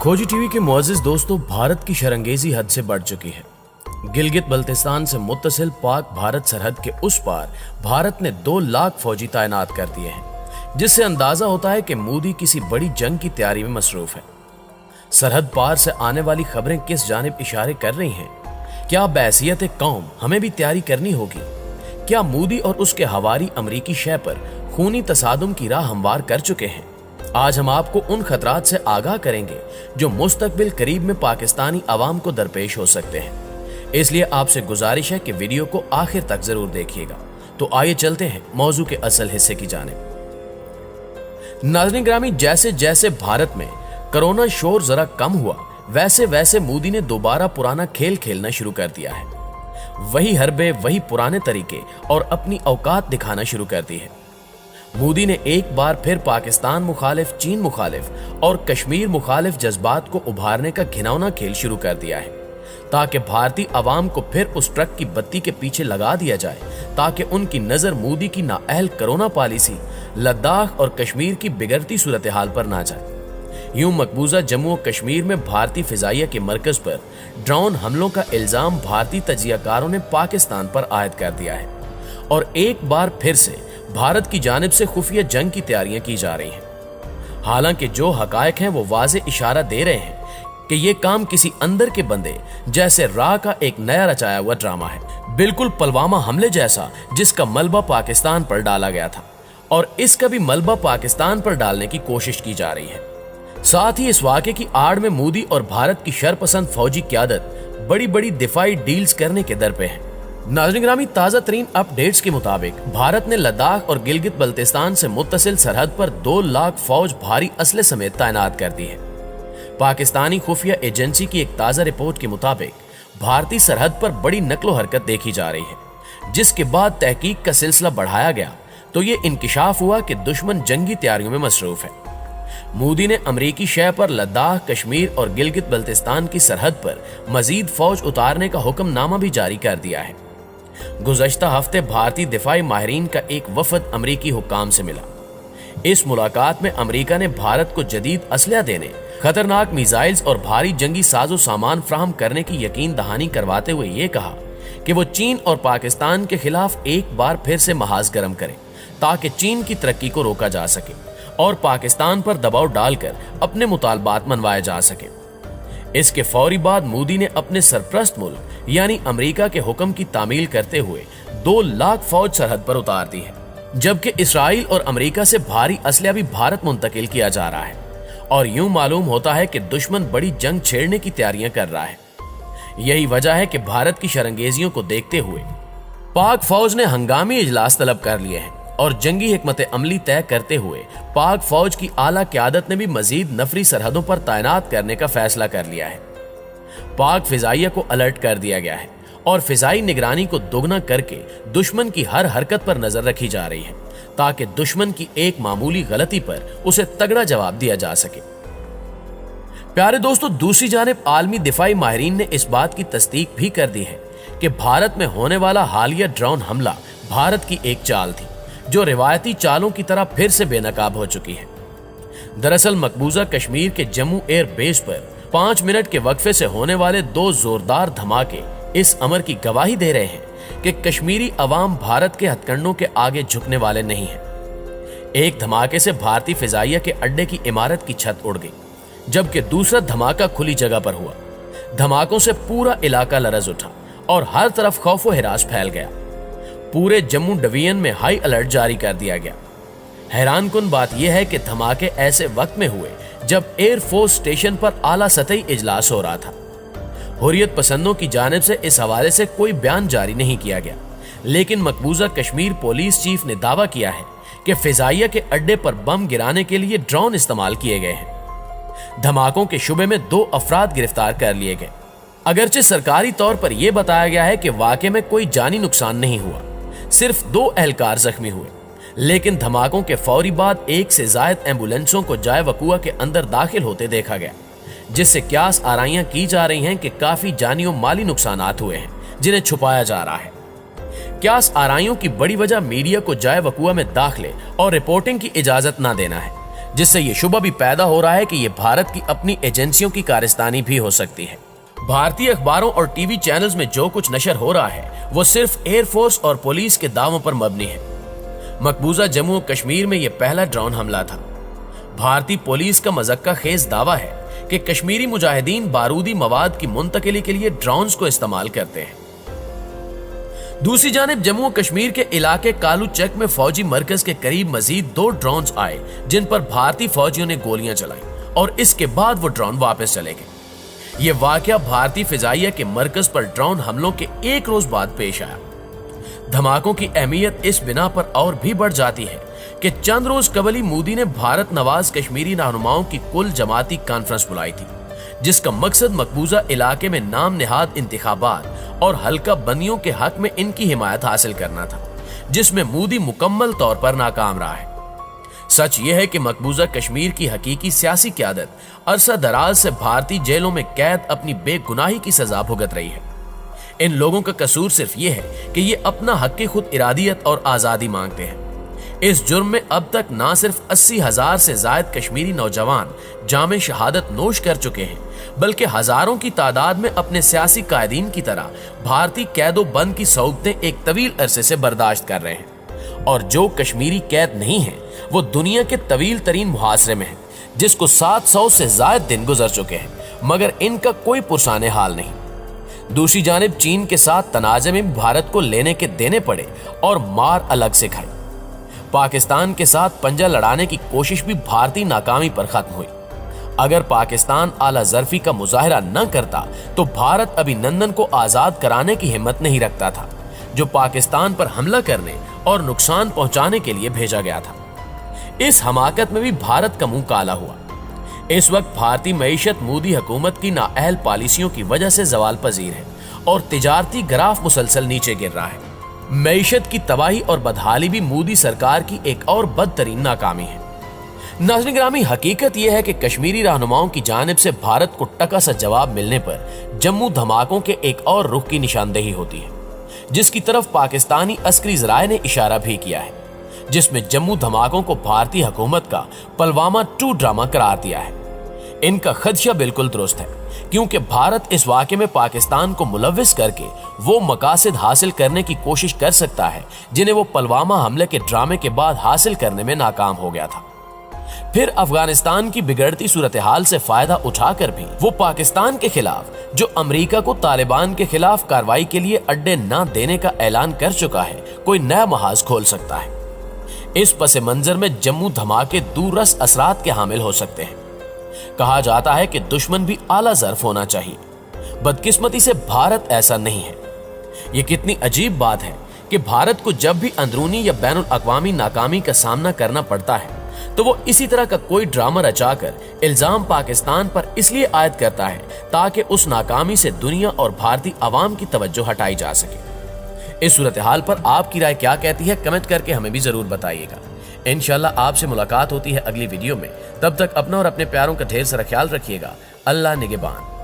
खोजी टीवी के मुअज़्ज़िज़ दोस्तों, भारत की शरंगेजी हद से बढ़ चुकी है। गिलगित बल्तिस्तान से मुत्तसिल पाक भारत सरहद के उस पार भारत ने 2 लाख फौजी तैनात कर दिए हैं, जिससे अंदाजा होता है कि मोदी किसी बड़ी जंग की तैयारी में मसरूफ है। सरहद पार से आने वाली खबरें किस जानिब इशारे कर रही हैं? क्या बैसियत कौम हमें भी तैयारी करनी होगी? क्या मोदी और उसके हवारी अमरीकी शह पर खूनी तसादुम की राह हमवार कर चुके हैं? आज हम आपको उन खतरात से आगाह करेंगे जो मुस्तकबिल करीब में पाकिस्तानी अवाम को दरपेश हो सकते हैं। इसलिए आपसे गुजारिश है कि वीडियो को आखिर तक जरूर देखिएगा। तो आइए चलते हैं मौजू के असल हिस्से की जानिब। नाज़रीन ग्रामी, जैसे जैसे भारत में कोरोना शोर जरा कम हुआ, वैसे वैसे मोदी ने दोबारा पुराना खेल खेलना शुरू कर दिया है। वही हरबे, वही पुराने तरीके और अपनी औकात दिखाना शुरू कर दी है। मोदी ने एक बार फिर पाकिस्तान मुखालिफ, चीन मुखालिफ और कश्मीर मुखालिफ जज्बात को उभारने का घिनौना खेल शुरू कर दिया है, ताकि भारतीय अवाम को फिर उस ट्रक की बत्ती के पीछे लगा दिया जाए, ताकि उनकी नजर मोदी की नाअहल कोरोना पॉलिसी, लद्दाख और कश्मीर की बिगड़ती सूरत हाल पर ना जाए। यूं मकबूजा जम्मू और कश्मीर में भारतीय फिजाइया के मरकज पर ड्रोन हमलों का इल्जाम भारतीय तजियाकारों ने पाकिस्तान पर आयद कर दिया है और एक बार फिर से भारत की जानिब से खुफिया जंग की तैयारियां की जा रही हैं। हालांकि जो हकायक हैं वो वाज़े इशारा दे रहे हैं कि ये काम किसी अंदर के बंदे जैसे राह का एक नया रचाया हुआ ड्रामा है, बिल्कुल पुलवामा हमले जैसा, जिसका मलबा पाकिस्तान पर डाला गया था और इसका भी मलबा पाकिस्तान पर डालने की कोशिश की जा रही है। साथ ही इस वाक़े की आड़ में मोदी और भारत की शरपसंद फौजी क़यादत बड़ी बड़ी दिफाई डील्स करने के दर पे है। नाज़रीन ग्रामी, ताज़ा तरीन अपडेट्स के मुताबिक भारत ने लद्दाख और गिलगित बल्तिस्तान से मुत्तसिल सरहद पर 2 लाख फौज भारी असले समेत तैनात कर दी है। पाकिस्तानी खुफिया एजेंसी की एक ताज़ा रिपोर्ट के मुताबिक भारतीय सरहद पर बड़ी नकलो हरकत देखी जा रही है, जिसके बाद तहकीक का सिलसिला बढ़ाया गया तो ये इंकिशाफ हुआ कि दुश्मन जंगी तैयारियों में मसरूफ है। मोदी ने अमरीकी शह पर लद्दाख, कश्मीर और गिलगित बल्तिस्तान की सरहद पर मजीद फौज उतारने का हुक्मनामा भी जारी कर दिया है। गुज़श्ता हफ्ते भारतीय दिफाई माहिरीन का एक वफद अमरीकी हुक्काम से मिला। इस मुलाकात में अमरीका ने भारत को जदीद असलहा देने, खतरनाक मिसाइल्स और भारी जंगी साजो सामान फ्राहम करने की यकीन दहानी करवाते हुए ये कहा कि वो चीन और पाकिस्तान के खिलाफ एक बार फिर से महाज गर्म करे, ताकि चीन की तरक्की को रोका जा सके और पाकिस्तान पर दबाव डालकर अपने मुतालबात मनवाए जा सके। इसके फौरी बाद मोदी ने अपने सरप्रस्त मुल्क यानी अमेरिका के हुक्म की तामील करते हुए 2 लाख फौज सरहद पर उतार दी है, जबकि इसराइल और अमेरिका से भारी असलहा भी भारत मुंतकिल किया जा रहा है और यूं मालूम होता है कि दुश्मन बड़ी जंग छेड़ने की तैयारियां कर रहा है। यही वजह है कि भारत की शरंगेजियों को देखते हुए पाक फौज ने हंगामी इजलास तलब कर लिए हैं और जंगी हिकमत अमली तय करते हुए पाक फौज की आला क़यादत ने भी मजीद नफरी सरहदों पर तैनात करने का फैसला कर लिया है। पाक फिजाइया को अलर्ट कर दिया गया है और फिजाई निगरानी को दोगुना करके दुश्मन की हर हरकत पर नजर रखी जा रही है, ताकि दुश्मन की एक मामूली गलती पर उसे तगड़ा जवाब दिया जा सके। प्यारे दोस्तों, दूसरी जानिब आलमी दिफाई माहिरीन ने इस बात की तस्दीक भी कर दी है कि भारत में होने वाला हालिया ड्रोन हमला भारत की एक चाल थी, जो रिवायती चालों की तरह फिर से बेनकाब हो चुकी है। दरअसल मकबूजा कश्मीर के जम्मू एयर बेस पर 5 मिनट के वक्फे से होने वाले 2 जोरदार धमाके इस अमर की गवाही दे रहे हैं कि कश्मीरी अवाम भारत के हथकंडों के आगे झुकने वाले नहीं हैं। एक धमाके से भारतीय फिजाइया के अड्डे की इमारत की छत उड़ गई, जबकि दूसरा धमाका खुली जगह पर हुआ। धमाकों से पूरा इलाका लरज उठा और हर तरफ खौफो हिरास फैल गया। पूरे जम्मू डिवीजन में हाई अलर्ट जारी कर दिया गया। हैरानकुन बात यह है कि धमाके ऐसे वक्त में हुए जब एयरफोर्स स्टेशन पर आला सतही इजलास हो रहा था। हुर्रियत पसंदों की जानिब से इस हवाले से कोई बयान जारी नहीं किया गया, लेकिन मकबूजा कश्मीर पुलिस चीफ ने दावा किया है कि फिजाइया के अड्डे पर बम गिराने के लिए ड्रोन इस्तेमाल किए गए हैं। धमाकों के शुबे में 2 अफराद गिरफ्तार कर लिए गए। अगरचे सरकारी तौर पर यह बताया गया है कि वाकये में कोई जानी नुकसान नहीं हुआ, सिर्फ 2 एहलकार जख्मी हुए, लेकिन धमाकों के फौरी बाद 1 से ज्यादा एम्बुलेंसों को जाए वकुआ के अंदर दाखिल होते देखा गया, जिससे क्यास आराइयां की जा रही हैं कि काफी जानी और माली नुकसानात हुए हैं, जिन्हें छुपाया जा रहा है। क्यास आराइयों की बड़ी वजह मीडिया को जाए वकुआ में दाखिले और रिपोर्टिंग की इजाजत न देना है, जिससे ये शुबा भी पैदा हो रहा है कि ये भारत की अपनी एजेंसियों की कारस्तानी भी हो सकती है। भारतीय अखबारों और टीवी चैनल्स में जो कुछ नशर हो रहा है वो सिर्फ एयरफोर्स और पुलिस के दावों पर मबनी है। मकबूजा जम्मू और कश्मीर में यह पहला ड्रोन हमला था। भारतीय पुलिस का मज़क्का खेज दावा है कि कश्मीरी मुजाहिदीन बारूदी मवाद की मुंतकिली के लिए ड्रोन्स को इस्तेमाल करते हैं। दूसरी जानिब जम्मू और कश्मीर के इलाके कालू चक में फौजी मरकज के करीब मजीद 2 ड्रोन्स आए जिन पर भारतीय फौजियों ने गोलियां चलाई और इसके बाद वो ड्रोन वापस चले गए। ये वाकया भारतीय फिजाइया के मरकज पर ड्रोन हमलों के 1 रोज बाद पेश आया। धमाकों की अहमियत इस बिना पर और भी बढ़ जाती है कि चंद रोज कबल ही मोदी ने भारत नवाज कश्मीरी रहनुमाओं की कुल जमाती कॉन्फ्रेंस बुलाई थी, जिसका मकसद मकबूजा इलाके में नाम निहाद इंतखाबात और हल्का बंदियों के हक में इनकी हिमायत हासिल करना था, जिसमें मोदी मुकम्मल तौर पर नाकाम रहा है। सच यह है कि मकबूजा कश्मीर की हकीकी सियासी क़यादत अरसा दराज से भारतीय जेलों में कैद अपनी बेगुनाही की सजा भुगत रही है। इन लोगों का कसूर सिर्फ ये है कि ये अपना हक खुद इरादियत और आज़ादी मांगते हैं। इस जुर्म में अब तक ना सिर्फ 80,000 से जायद कश्मीरी नौजवान जामे शहादत नोश कर चुके हैं, बल्कि हजारों की तादाद में अपने सियासी कायदीन की तरह भारतीय कैदो बंद की सऊबतें एक तवील अरसे से बर्दाश्त कर रहे हैं। और जो कश्मीरी कैद नहीं है वो दुनिया के तवील तरीन मुहासरे में है, जिसको 700 से जायद दिन गुजर चुके हैं, मगर इनका कोई पुरसाने हाल नहीं। दूसरी जानिब चीन के साथ तनाज़े में भारत को लेने के देने पड़े और मार अलग से खाई। पाकिस्तान के साथ पंजा लड़ाने की कोशिश भी भारतीय नाकामी पर खत्म हुई। अगर पाकिस्तान आला ज़र्फी का मुजाहरा न करता तो भारत अभिनंदन को आज़ाद कराने की हिम्मत नहीं रखता था, जो पाकिस्तान पर हमला करने और नुकसान पहुंचाने के लिए भेजा गया था। इस हमाकत में भी भारत का मुंह काला हुआ। इस वक्त भारतीय मईशत मोदी हुकूमत की नाअहल पॉलिसियों की वजह से जवाल पजीर है और तिजारती ग्राफ मुसलसल नीचे गिर रहा है। मईशत की तबाही और बदहाली भी मोदी सरकार की एक और बदतरीन नाकामी है। नाज़रीन गिरामी, हकीकत यह है कि कश्मीरी रहनुमाओं की जानिब से भारत को टका सा जवाब मिलने पर जम्मू धमाकों के एक और रुख की निशानदेही होती है, जिसकी तरफ पाकिस्तानी अस्करी ज़राए ने इशारा भी किया है, जिसमें जम्मू धमाकों को भारतीय हुकूमत का पुलवामा 2 ड्रामा करार दिया है। इनका खदशा बिल्कुल दुरुस्त है, क्योंकि भारत इस वाक़े में पाकिस्तान को मुलव्विस करके वो मकासद हासिल करने की कोशिश कर सकता है जिन्हें वो पुलवामा हमले के ड्रामे के बाद हासिल करने में नाकाम हो गया था। फिर अफगानिस्तान की बिगड़ती सूरत हाल से फायदा उठाकर भी वो पाकिस्तान के खिलाफ, जो अमेरिका को तालिबान के खिलाफ कार्रवाई के लिए अड्डे न देने का ऐलान कर चुका है, कोई नया महाज खोल सकता है। इस पस मंजर में जम्मू धमाके दूररस असरात के हामिल हो सकते हैं। कहा जाता है कि दुश्मन भी आला ज़र्फ होना चाहिए। बदकिस्मती से भारत ऐसा नहीं है। ये कितनी अजीब बात है कि भारत को जब भी अंदरूनी या बैनुल अक़वामी नाकामी का सामना करना पड़ता है तो वो इसी तरह का कोई ड्रामा रचाकर इल्जाम पाकिस्तान पर इसलिए आयद करता है ताकि उस नाकामी से दुनिया और भारतीय अवाम की तवज्जो हटाई जा सके। इस सूरत हाल पर आपकी राय क्या कहती है, कमेंट करके हमें भी जरूर बताइएगा। इंशाल्लाह आपसे मुलाकात होती है अगली वीडियो में। तब तक अपना और अपने प्यारों का ढेर सारा ख्याल रखिएगा। अल्लाह निगहबान।